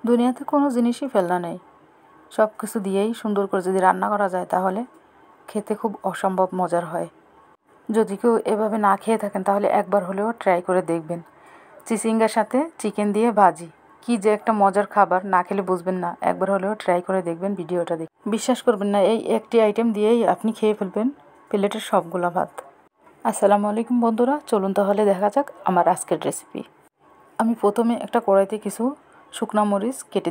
দুনিয়াতে কোনো জিনিসই ফেলনা নেই। সব কিছু দিয়েই সুন্দর করে যদি রান্না করা যায় তাহলে খেতে খুব অসম্ভব মজার হয়। যদি কেউ এভাবে না খেয়ে থাকেন তাহলে একবার হলেও ট্রাই করে দেখবেন। চিচিঙ্গার সাথে চিকেন দিয়ে ভাজি কি যে একটা মজার খাবার, না খেলে বুঝবেন না। একবার হলেও ট্রাই করে দেখবেন, ভিডিওটা দেখে বিশ্বাস করবেন না, এই একটি আইটেম দিয়েই আপনি খেয়ে ফেলবেন প্লেটের সবগুলা ভাত। আসসালামু আলাইকুম বন্ধুরা, চলুন তাহলে দেখা যাক আমার আজকের রেসিপি। আমি প্রথমে একটা কড়াইতে কিছু শুকনো মরিচ কেটে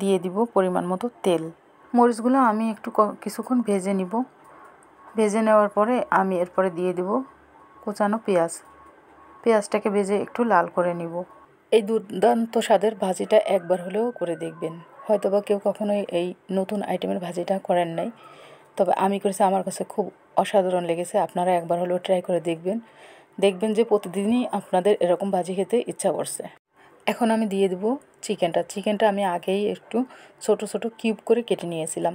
দিয়ে দিব পরিমাণ মতো তেল। মরিচগুলো আমি একটু কিছুক্ষণ ভেজে নিব। ভেজে নেওয়ার পরে আমি এরপরে দিয়ে দিব কুচানো পেঁয়াজটাকে ভেজে একটু লাল করে নিব। এই দুর্দান্ত স্বাদের ভাজিটা একবার হলেও করে দেখবেন। হয়তোবা কেউ কখনোই এই নতুন আইটেমের ভাজিটা করেন নাই, তবে আমি করেছি, আমার কাছে খুব অসাধারণ লেগেছে। আপনারা একবার হলেও ট্রাই করে দেখবেন যে প্রতিদিনই আপনাদের এরকম ভাজি খেতে ইচ্ছা করছে। এখন আমি দিয়ে দেবো চিকেনটা আমি আগেই একটু ছোট ছোট কিউব করে কেটে নিয়েছিলাম।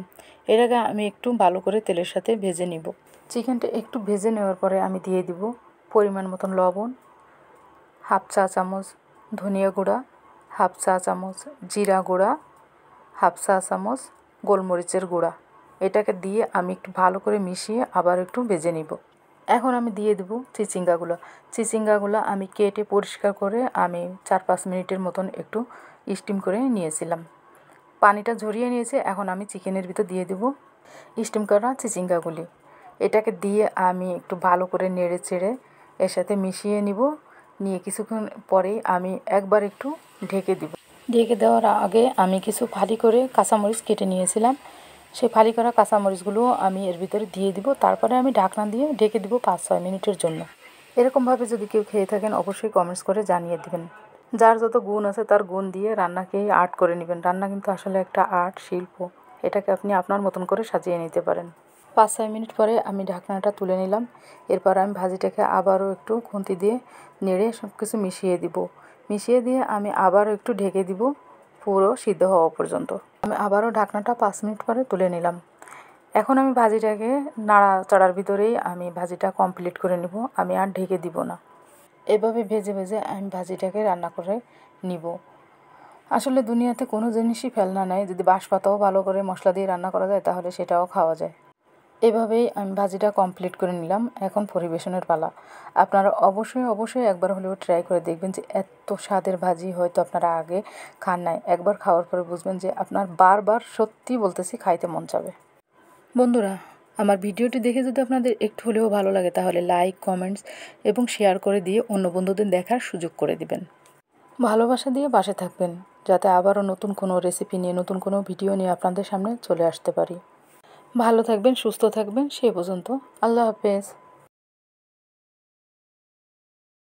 এর আগে আমি একটু ভালো করে তেলের সাথে ভেজে নিব। চিকেনটা একটু ভেজে নেওয়ার পরে আমি দিয়ে দিব পরিমাণ মতন লবণ, হাফ চা চামচ ধনিয়া গুঁড়া, হাফ চা চামচ জিরা গুঁড়া, হাফ চা চামচ গোলমরিচের গুঁড়া। এটাকে দিয়ে আমি একটু ভালো করে মিশিয়ে আবার একটু ভেজে নিব। এখন আমি দিয়ে দেবো চিচিঙ্গাগুলো আমি কেটে পরিষ্কার করে আমি 4-5 মিনিটের মতন একটু স্টিম করে নিয়েছিলাম। পানিটা ঝরিয়ে নিয়েছে। এখন আমি চিকেনের ভিতর দিয়ে দেবো স্টিম করা চিচিঙ্গাগুলি। এটাকে দিয়ে আমি একটু ভালো করে নেড়ে চেড়ে এর সাথে মিশিয়ে নিয়ে কিছুক্ষণ পরেই আমি একবার একটু ঢেকে দিব। ঢেকে দেওয়ার আগে আমি কিছু ফালি করে কাঁচামরিচ কেটে নিয়েছিলাম। সেই ফালি করা কাঁচামরিচগুলো আমি এর ভিতরে দিয়ে দিব। তারপরে আমি ঢাকনা দিয়ে ঢেকে দিব 5-6 মিনিটের জন্য। এরকমভাবে যদি কেউ খেয়ে থাকেন অবশ্যই কমেন্টস করে জানিয়ে দেবেন। যার যত গুণ আছে তার গুণ দিয়ে রান্নাকেই আর্ট করে নেবেন। রান্না কিন্তু আসলে একটা আর্ট, শিল্প। এটাকে আপনি আপনার মতন করে সাজিয়ে নিতে পারেন। 5-6 মিনিট পরে আমি ঢাকনাটা তুলে নিলাম। এরপর আমি ভাজিটাকে আবারও একটু খুন্তি দিয়ে নেড়ে সব কিছু মিশিয়ে দিয়ে আমি আবারও একটু ঢেকে দিব পুরো সিদ্ধ হওয়া পর্যন্ত। আমি আবারও ঢাকনাটা 5 মিনিট পরে তুলে নিলাম। এখন আমি ভাজিটাকে নাড়াচাড়ার ভিতরেই আমি ভাজিটা কমপ্লিট করে নিব। আমি আর ঢেকে দিব না। এভাবে ভেজে ভেজে আমি ভাজিটাকে রান্না করে নিব। আসলে দুনিয়াতে কোনো জিনিসই ফেলনা নাই। যদি বাঁশপাতাও ভালো করে মশলা দিয়ে রান্না করা যায় তাহলে সেটাও খাওয়া যায়। এভাবেই আমি ভাজিটা কমপ্লিট করে নিলাম। এখন পরিবেশনের পালা। আপনারা অবশ্যই একবার হলেও ট্রাই করে দেখবেন যে এত স্বাদের ভাজি হয়তো আপনারা আগে খান নাই। একবার খাওয়ার পরে বুঝবেন যে আপনার বারবার, সত্যি বলতেছি, খাইতে মন চাবে। বন্ধুরা, আমার ভিডিওটি দেখে যদি আপনাদের একটু হলেও ভালো লাগে তাহলে লাইক, কমেন্টস এবং শেয়ার করে দিয়ে অন্য বন্ধুদের দেখার সুযোগ করে দিবেন। ভালোবাসা দিয়ে পাশে থাকবেন যাতে আবারও নতুন কোনো রেসিপি নিয়ে, নতুন কোনো ভিডিও নিয়ে আপনাদের সামনে চলে আসতে পারি। ভালো থাকবেন, সুস্থ থাকবেন। সে পর্যন্ত আল্লাহ হাফেজ।